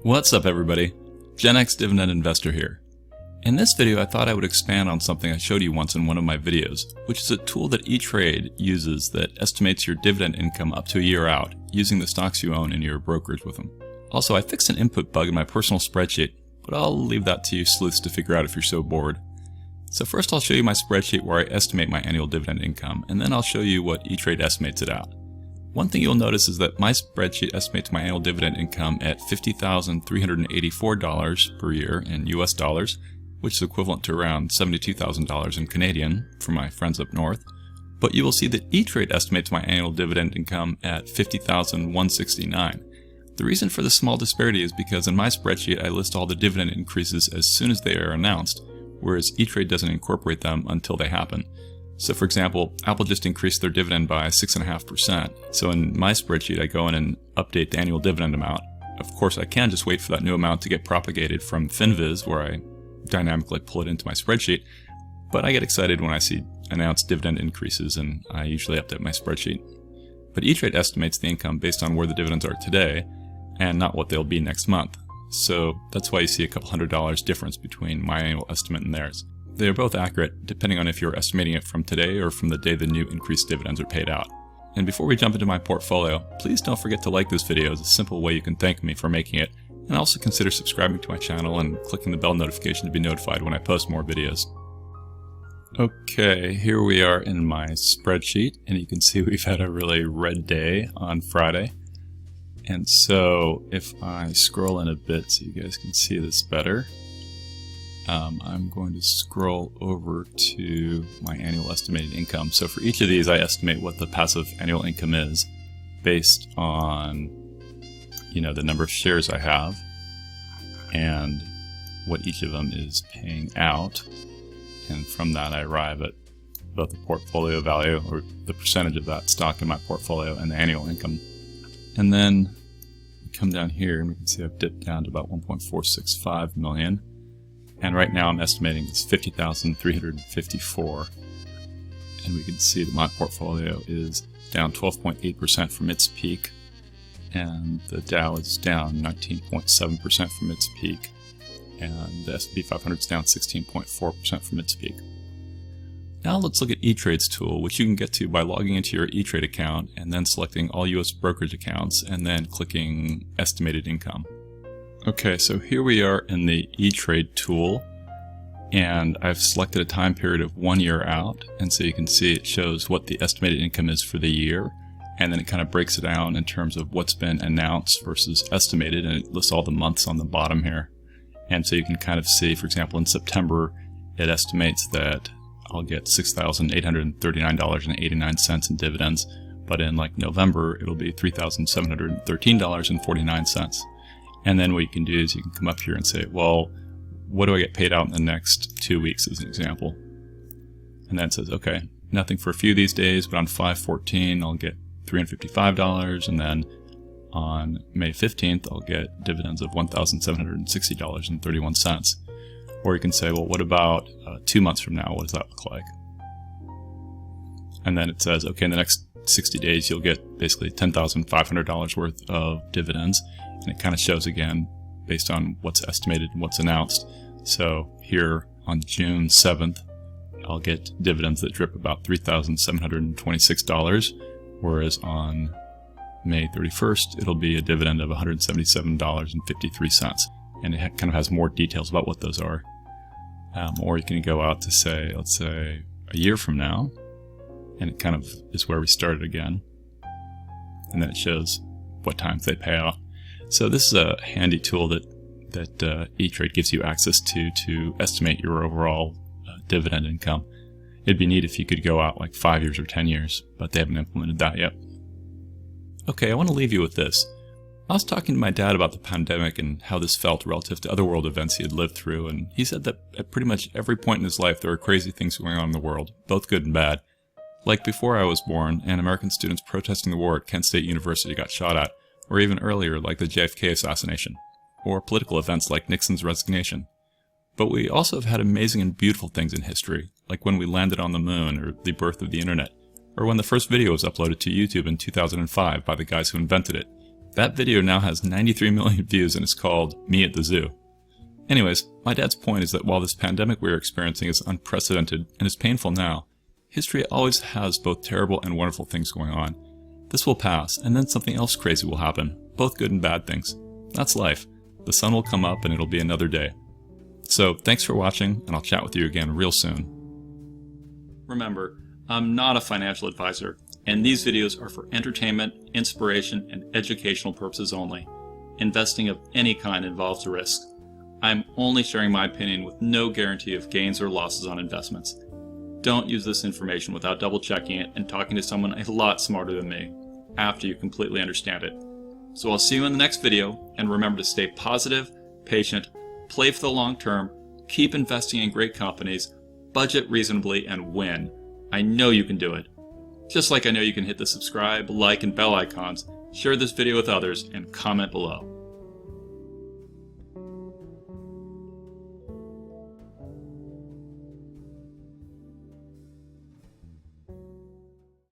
What's up everybody? GenExDividendInvestor here. In this video I thought I would expand on something I showed you once in one of my videos, which is a tool that ETrade uses that estimates your dividend income up to a year out, using the stocks you own in your brokerage with them. Also, I fixed an input bug in my personal spreadsheet, but I'll leave that to you sleuths to figure out if you're so bored. So first I'll show you my spreadsheet where I estimate my annual dividend income, and then I'll show you what ETrade estimates it out. One thing you'll notice is that my spreadsheet estimates my annual dividend income at $50,384 per year in US dollars, which is equivalent to around $72,000 in Canadian for my friends up north. But you will see that ETrade estimates my annual dividend income at $50,169. The reason for the small disparity is because in my spreadsheet I list all the dividend increases as soon as they are announced, whereas ETrade doesn't incorporate them until they happen. So for example, Apple just increased their dividend by 6.5%. So in my spreadsheet, I go in and update the annual dividend amount. Of course, I can just wait for that new amount to get propagated from FinViz, where I dynamically pull it into my spreadsheet. But I get excited when I see announced dividend increases, and I usually update my spreadsheet. But ETrade estimates the income based on where the dividends are today, and not what they'll be next month. So that's why you see a couple $100 difference between my annual estimate and theirs. They are both accurate, depending on if you're estimating it from today or from the day the new increased dividends are paid out. And before we jump into my portfolio, please don't forget to like this video as a simple way you can thank me for making it, and also consider subscribing to my channel and clicking the bell notification to be notified when I post more videos. Okay, here we are in my spreadsheet, and you can see we've had a really red day on Friday. And so if I scroll in a bit so you guys can see this better, I'm going to scroll over to my annual estimated income. So for each of these, I estimate what the passive annual income is based on, the number of shares I have and what each of them is paying out. And from that, I arrive at both the portfolio value, or the percentage of that stock in my portfolio, and the annual income. And then we come down here and we can see I've dipped down to about 1.465 million. And right now I'm estimating it's 50,354. And we can see that my portfolio is down 12.8% from its peak. And the Dow is down 19.7% from its peak. And the S&P 500 is down 16.4% from its peak. Now let's look at ETrade's tool, which you can get to by logging into your ETrade account and then selecting all US brokerage accounts and then clicking Estimated Income. Okay, so here we are in the ETrade tool, and I've selected a time period of 1 year out, and so you can see it shows what the estimated income is for the year, and then it kind of breaks it down in terms of what's been announced versus estimated, and it lists all the months on the bottom here. And so you can kind of see, for example, in September, it estimates that I'll get $6,839.89 in dividends, but in like November, it'll be $3,713.49. And then what you can do is you can come up here and say, well, what do I get paid out in the next 2 weeks as an example? And then it says, okay, nothing for a few of these days, but on 5/14, I'll get $355. And then on May 15th, I'll get dividends of $1,760.31. Or you can say, well, what about 2 months from now? What does that look like? And then it says, okay, in the next 60 days, you'll get basically $10,500 worth of dividends. And it kind of shows again based on what's estimated and what's announced. So here on June 7th, I'll get dividends that drip about $3,726, whereas on May 31st, it'll be a dividend of $177.53. And it kind of has more details about what those are. Or you can go out to say, let's say a year from now, and it kind of is where we started again. And then it shows what times they pay out. So this is a handy tool that ETrade gives you access to estimate your overall dividend income. It'd be neat if you could go out like 5 years or 10 years, but they haven't implemented that yet. Okay, I want to leave you with this. I was talking to my dad about the pandemic and how this felt relative to other world events he had lived through, and he said that at pretty much every point in his life there were crazy things going on in the world, both good and bad. Like before I was born, and American students protesting the war at Kent State University got shot at, or even earlier like the JFK assassination, or political events like Nixon's resignation. But we also have had amazing and beautiful things in history, like when we landed on the moon, or the birth of the internet, or when the first video was uploaded to YouTube in 2005 by the guys who invented it. That video now has 93 million views and is called Me at the Zoo. Anyways, my dad's point is that while this pandemic we are experiencing is unprecedented and is painful now, history always has both terrible and wonderful things going on. This will pass, and then something else crazy will happen, both good and bad things. That's life. The sun will come up and it'll be another day. So thanks for watching, and I'll chat with you again real soon. Remember, I'm not a financial advisor, and these videos are for entertainment, inspiration, and educational purposes only. Investing of any kind involves a risk. I'm only sharing my opinion with no guarantee of gains or losses on investments. Don't use this information without double checking it and talking to someone a lot smarter than me after you completely understand it. So I'll see you in the next video, and remember to stay positive, patient, play for the long term, keep investing in great companies, budget reasonably, and win. I know you can do it. Just like I know you can hit the subscribe, like, and bell icons, share this video with others, and comment below.